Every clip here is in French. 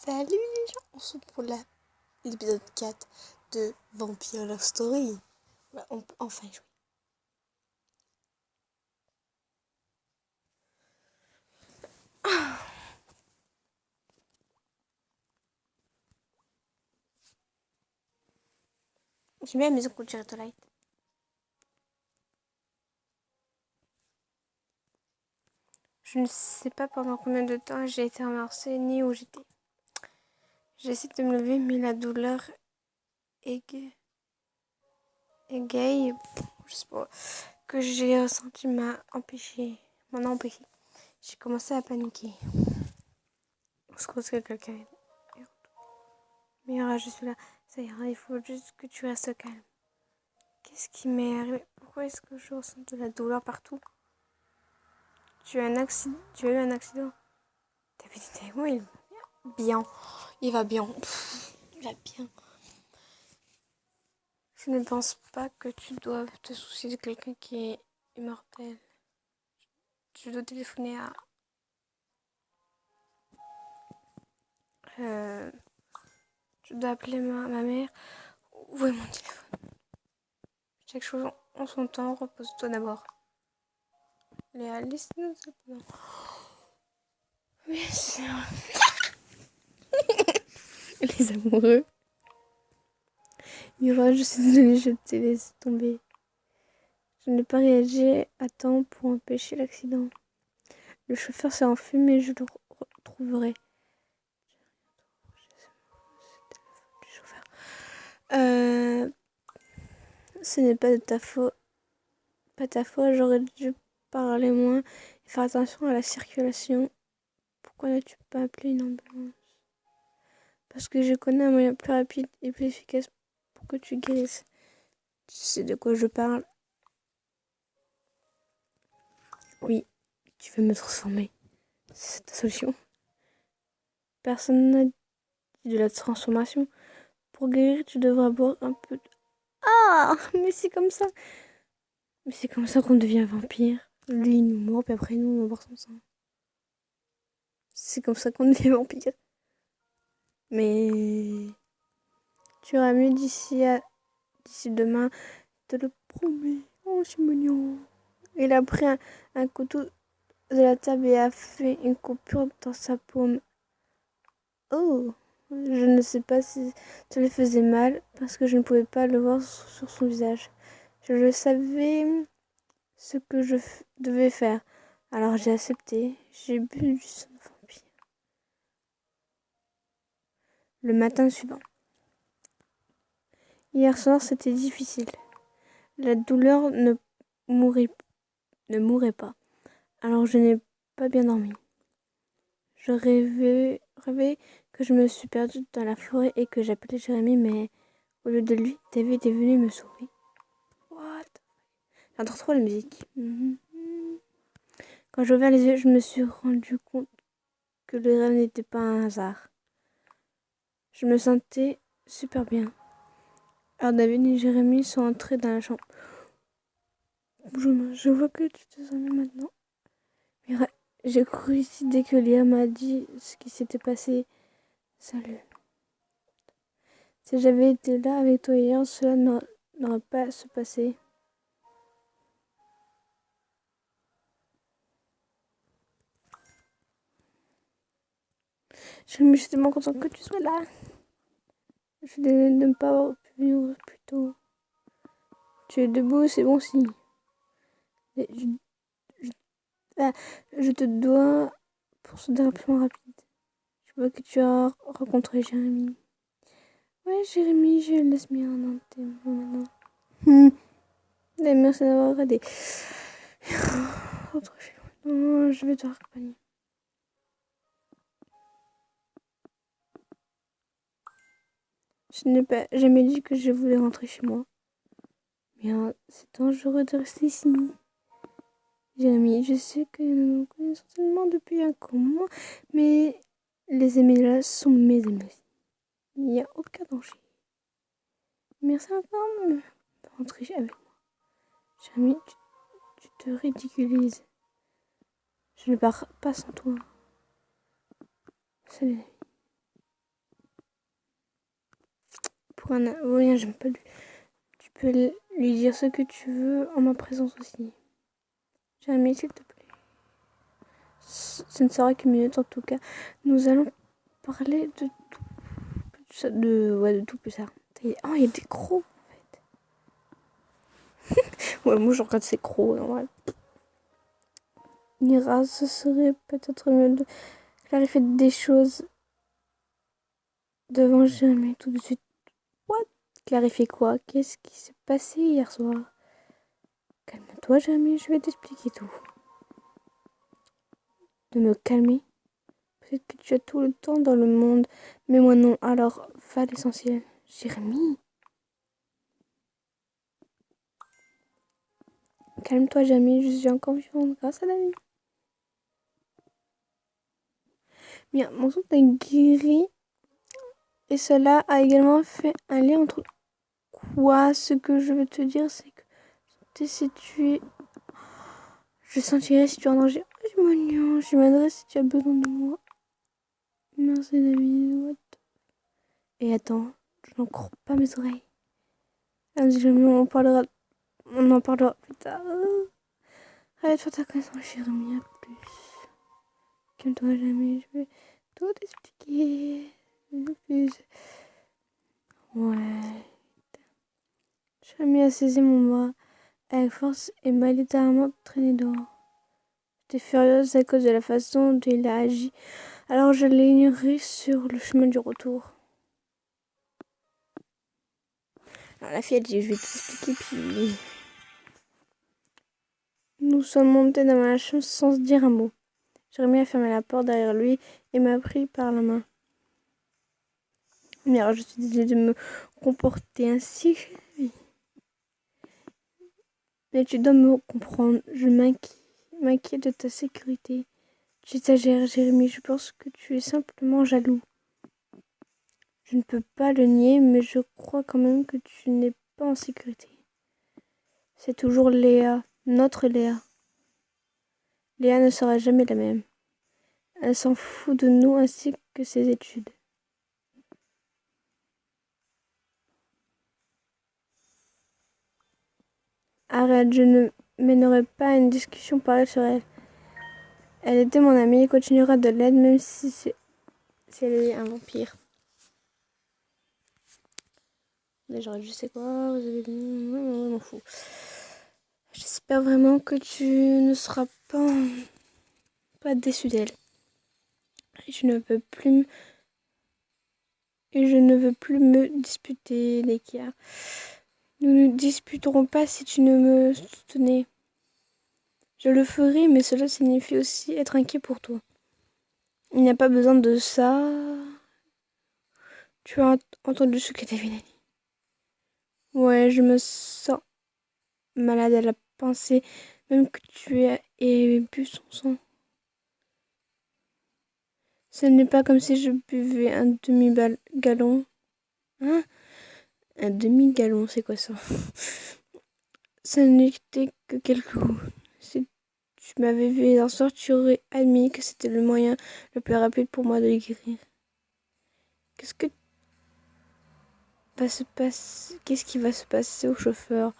Salut les gens, on se retrouve pour l'épisode 4 de Vampire Love Story. On peut enfin jouer. J'ai mis la musique pour tirer Light. Je ne sais pas pendant combien de temps j'ai été amorcée ni où j'étais. J'essaie de me lever, mais la douleur égaye, je sais pas, que j'ai ressenti m'en a empêché. J'ai commencé à paniquer. Je pense que quelqu'un est... Mira, je suis là. Ça ira, il faut juste que tu restes calme. Qu'est-ce qui m'est arrivé? Pourquoi est-ce que je ressens de la douleur partout? Tu as eu un accident? David était avec moi, il va bien. Il va bien. Il va bien. Je ne pense pas que tu doives te soucier de quelqu'un qui est immortel. Je dois téléphoner à... Je dois appeler ma mère. Où est mon téléphone? Chaque chose en son temps, repose-toi d'abord. Léa, laisse-nous simplement. Bien sûr. Les amoureux. Mira, je suis désolée, je t'ai laissé tomber. Je n'ai pas réagi à temps pour empêcher l'accident. Le chauffeur s'est enfui, mais je le retrouverai. Ce n'est pas de ta faute. Pas ta faute, j'aurais dû parler moins et faire attention à la circulation. Pourquoi n'as-tu pas appelé une ambulance? Parce que je connais un moyen plus rapide et plus efficace pour que tu guérisses. Tu sais de quoi je parle? Oui, tu veux me transformer. C'est ta solution. Personne n'a dit de la transformation. Pour guérir, tu devras boire un peu de... Ah, mais c'est comme ça. Mais c'est comme ça qu'on devient vampire. Lui, il nous mord, puis après, nous, on boit son sang. C'est comme ça qu'on devient vampire. Mais tu auras mieux d'ici demain. Je te le promets. Oh, c'est mignon. Il a pris un couteau de la table et a fait une coupure dans sa paume. Oh, je ne sais pas si ça lui faisait mal parce que je ne pouvais pas le voir sur son visage. Je le savais ce que je devais faire. Alors j'ai accepté. J'ai bu du sang de vampire. Le matin suivant. Hier soir, c'était difficile. La douleur ne mourait pas. Alors je n'ai pas bien dormi. Je rêvais que je me suis perdue dans la forêt et que j'appelais Jérémy, mais au lieu de lui, David est venu me sauver. What? J'entends trop la musique. Quand j'ai ouvert les yeux, je me suis rendu compte que le rêve n'était pas un hasard. Je me sentais super bien. Alors David et Jérémy sont entrés dans la chambre. Bonjour, je vois que tu te sens mieux maintenant. Mira, j'ai couru ici dès que Léa m'a dit ce qui s'était passé. Salut. Si j'avais été là avec toi hier, cela n'aurait pas se passé. Je suis tellement contente que tu sois là. Je suis désolée de ne pas avoir pu venir plus tôt. Tu es debout, c'est bon signe. Je te dois pour ce développement rapide. Je vois que tu as rencontré Jérémy. Ouais, Jérémy, je laisse bien dans tes mains maintenant. Merci d'avoir aidé. Rentre chez moi. Non, je vais te raccompagner. Je n'ai pas jamais dit que je voulais rentrer chez moi. Bien, c'est dangereux de rester ici. Jérémy, je sais que nous nous connaissons seulement depuis un moment, mais les amis là sont mes amis aussi. Il n'y a aucun danger. Merci encore de rentrer avec moi. Jérémy, tu te ridiculises. Je ne pars pas sans toi. Salut. pour un avocat, j'aime pas lui. Tu peux lui dire ce que tu veux en ma présence aussi. Jérémy, s'il te plaît. Ce ne sera qu'une minute en tout cas. Nous allons parler de tout. De tout plus tard. Oh, il y a des crocs en fait. Ouais, moi je regarde ces crocs en vrai. Mira, ce serait peut-être mieux de clarifier des choses devant Jérémy tout de suite. What? Clarifier quoi? Qu'est-ce qui s'est passé hier soir? Calme-toi, Jérémy, je vais t'expliquer tout. De me calmer? Peut-être que tu as tout le temps dans le monde, mais moi non, alors va à l'essentiel. Jérémy? Calme-toi, Jérémy, je suis encore vivante grâce à la vie. Bien, mon son est guéri et cela a également fait un lien entre quoi? Ce que je veux te dire, c'est que si tu es... Je sentirai si tu es en danger. Oh, c'est mignon, je m'adresse si tu as besoin de moi. Merci David, what? Et attends, je n'en crois pas mes oreilles. Jérémy, on en parlera plus tard. Arrête de faire ta connaissance, Jérémy, à plus. Calme-toi, Jérémy, je vais tout expliquer. Plus. Ouais. Jérémy a saisi mon bras avec force et m'a littéralement traîné dehors. J'étais furieuse à cause de la façon dont il a agi. Alors je l'ai ignoré sur le chemin du retour. Alors la fille a dit, je vais t'expliquer, puis... Nous sommes montés dans ma chambre sans se dire un mot. Jérémy a fermé la porte derrière lui et m'a pris par la main. Mais alors je suis désolée de me comporter ainsi. Mais tu dois me comprendre, je m'inquiète de ta sécurité. Tu exagères, Jérémy, je pense que tu es simplement jaloux. Je ne peux pas le nier, mais je crois quand même que tu n'es pas en sécurité. C'est toujours Léa, notre Léa. Léa ne sera jamais la même. Elle s'en fout de nous ainsi que ses études. Arrête, je ne mènerai pas une discussion pareille sur elle. Elle était mon amie et continuera de l'être même si elle est un vampire. Mais j'aurais dit, c'est quoi? Vous avez dit, non, m'en fous. J'espère vraiment que tu ne seras pas déçu d'elle. Je ne veux plus me disputer, Nekia. Nous ne disputerons pas si tu ne me soutenais. Je le ferai, mais cela signifie aussi être inquiet pour toi. Il n'y a pas besoin de ça. Tu as entendu ce que David a dit. Ouais, je me sens malade à la pensée, même que tu aies bu son sang. Ce n'est pas comme si je buvais un demi-gallon. Hein? Un demi-gallon, c'est quoi ça? Ça n'était que quelques gouttes. Si tu m'avais vu un soir, tu aurais admis que c'était le moyen le plus rapide pour moi de guérir. Qu'est-ce qui va se passer au chauffeur?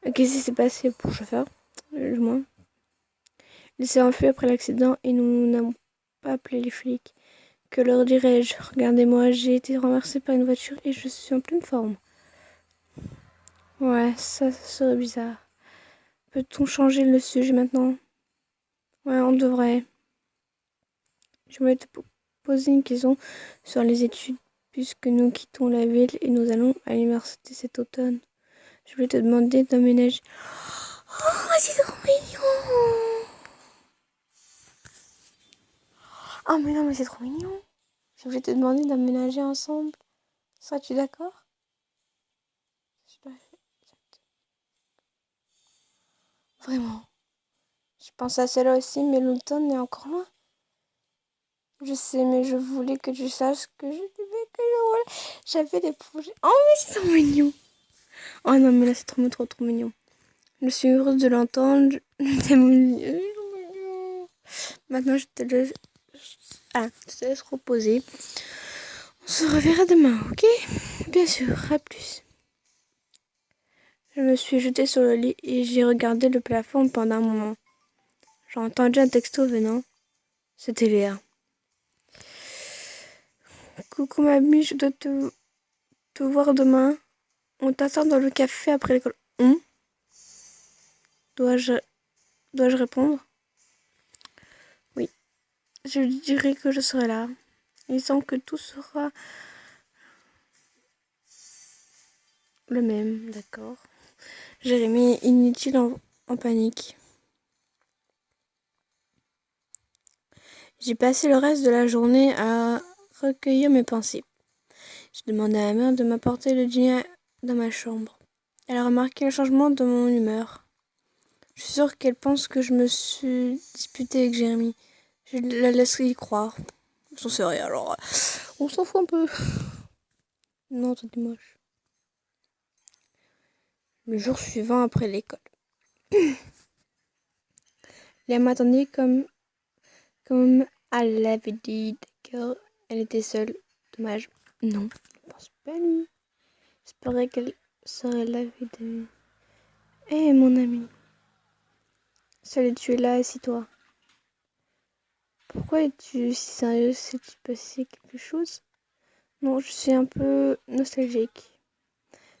Qu'est-ce qui s'est passé pour le chauffeur? Moi. Il s'est enfui après l'accident et nous n'avons pas appelé les flics. Que leur dirais-je? Regardez-moi, j'ai été renversée par une voiture et je suis en pleine forme. Ouais, ça serait bizarre. Peut-on changer le sujet maintenant? Ouais, on devrait. Je voulais te poser une question sur les études, puisque nous quittons la ville et nous allons à l'université cet automne. Je voulais te demander d'emménager. Oh, c'est trop mignon! Oh, mais non, mais c'est trop mignon! Je voulais te demander d'emménager ensemble. Serais-tu d'accord? Vraiment. Je pense à cela aussi, mais l'automne est encore loin. Je sais, mais je voulais que tu saches que j'avais des projets. Oh, mais c'est trop mignon! Oh non, mais là, c'est trop mignon. Je suis heureuse de l'entendre. Maintenant, je te laisse reposer. On se reverra demain, ok? Bien sûr, à plus. Je me suis jetée sur le lit et j'ai regardé le plafond pendant un moment. J'ai entendu un texto venant. C'était Léa. Coucou mamie, je dois te voir demain. On t'attend dans le café après l'école. Dois-je répondre? Oui. Je lui dirai que je serai là. Il semble que tout sera le même, d'accord. Jérémy, inutile en panique. J'ai passé le reste de la journée à recueillir mes pensées. J'ai demandé à ma mère de m'apporter le dîner dans ma chambre. Elle a remarqué le changement de mon humeur. Je suis sûre qu'elle pense que je me suis disputée avec Jérémy. Je la laisserai y croire. J'en sais rien, alors on s'en fout un peu. Non, t'es moche. Le jour suivant après l'école. Léa m'attendait comme elle l'avait dit. D'accord, elle était seule. Dommage. Non, je pense pas à lui. J'espérais qu'elle serait là, évidemment. Hé, mon ami. Salut, tu es là, assis-toi. Pourquoi es-tu si sérieuse? S'est-il passé quelque chose? Non, je suis un peu nostalgique.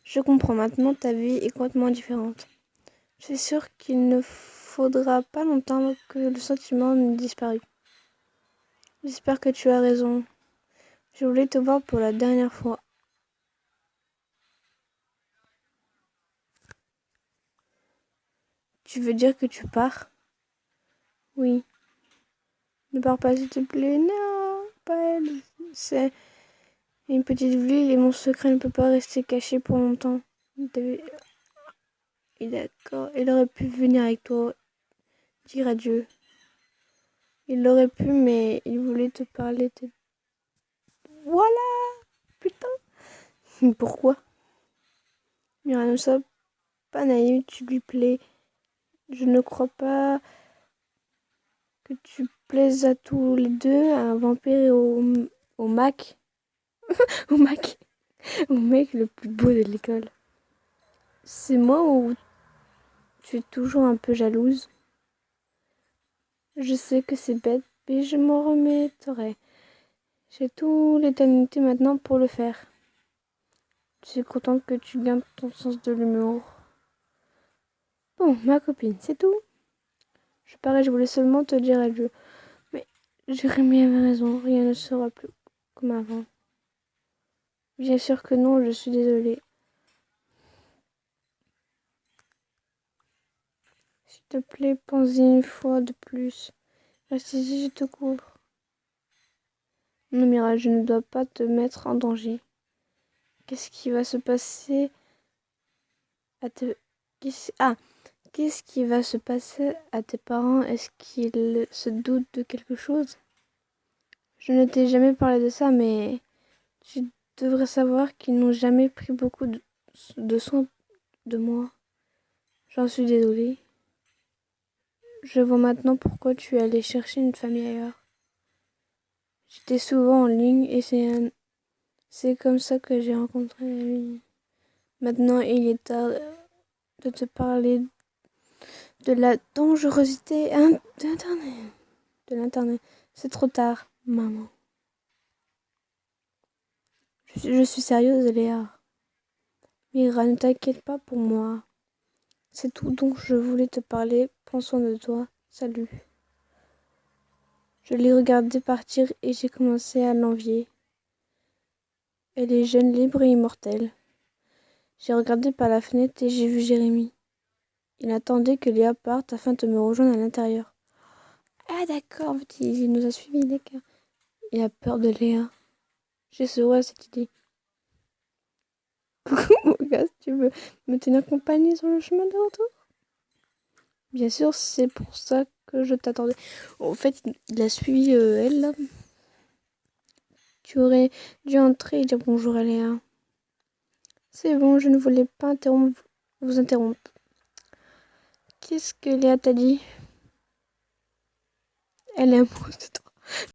Je comprends maintenant, ta vie est complètement différente. Je suis sûre qu'il ne faudra pas longtemps que le sentiment ne disparût. J'espère que tu as raison. Je voulais te voir pour la dernière fois. Tu veux dire que tu pars? Oui. Ne pars pas, s'il te plaît. Non, pas elle. C'est une petite ville et mon secret ne peut pas rester caché pour longtemps. Et d'accord, il aurait pu venir avec toi, dire adieu. Il l'aurait pu, mais il voulait te parler. Voilà, putain. Pourquoi? Mira, ne sois pas naïve, tu lui plais. Je ne crois pas que tu plaises à tous les deux, à un vampire et au Mac. Au Mac. Au mec le plus beau de l'école. C'est moi ou tu es toujours un peu jalouse? Je sais que c'est bête, mais je m'en remettrai. J'ai toute l'éternité maintenant pour le faire. Je suis contente que tu gardes ton sens de l'humour. Bon, ma copine, c'est tout. Je voulais seulement te dire adieu. Mais Jérémy avait raison, rien ne sera plus comme avant. Bien sûr que non, je suis désolée. S'il te plaît, pense-y une fois de plus. Reste ici, je te couvre. Non, Mira, je ne dois pas te mettre en danger. Qu'est-ce qui va se passer à tes... Qu'est-ce qui va se passer à tes parents? Est-ce qu'ils se doutent de quelque chose? Je ne t'ai jamais parlé de ça, mais tu devrais savoir qu'ils n'ont jamais pris beaucoup de soin de moi. J'en suis désolée. Je vois maintenant pourquoi tu es allé chercher une famille ailleurs. J'étais souvent en ligne et c'est comme ça que j'ai rencontré l'ami. Maintenant, il est tard de te parler de la dangerosité de l'Internet. C'est trop tard, maman. Je suis sérieuse, Léa. Mira, ne t'inquiète pas pour moi. C'est tout dont je voulais te parler. Prends soin de toi. Salut. Je l'ai regardée partir et j'ai commencé à l'envier. Elle est jeune, libre et immortelle. J'ai regardé par la fenêtre et j'ai vu Jérémy. Il attendait que Léa parte afin de me rejoindre à l'intérieur. Ah d'accord, en fait, il nous a suivis, d'accord. Il a peur de Léa. J'ai souri à cette idée. Coucou mon gars, tu veux me tenir compagnie sur le chemin de retour? Bien sûr, c'est pour ça que je t'attendais. En fait, il a suivi elle là. Tu aurais dû entrer et dire bonjour à Léa. C'est bon, je ne voulais pas vous interrompre. Qu'est-ce que Léa t'a dit? Elle est amoureuse de toi.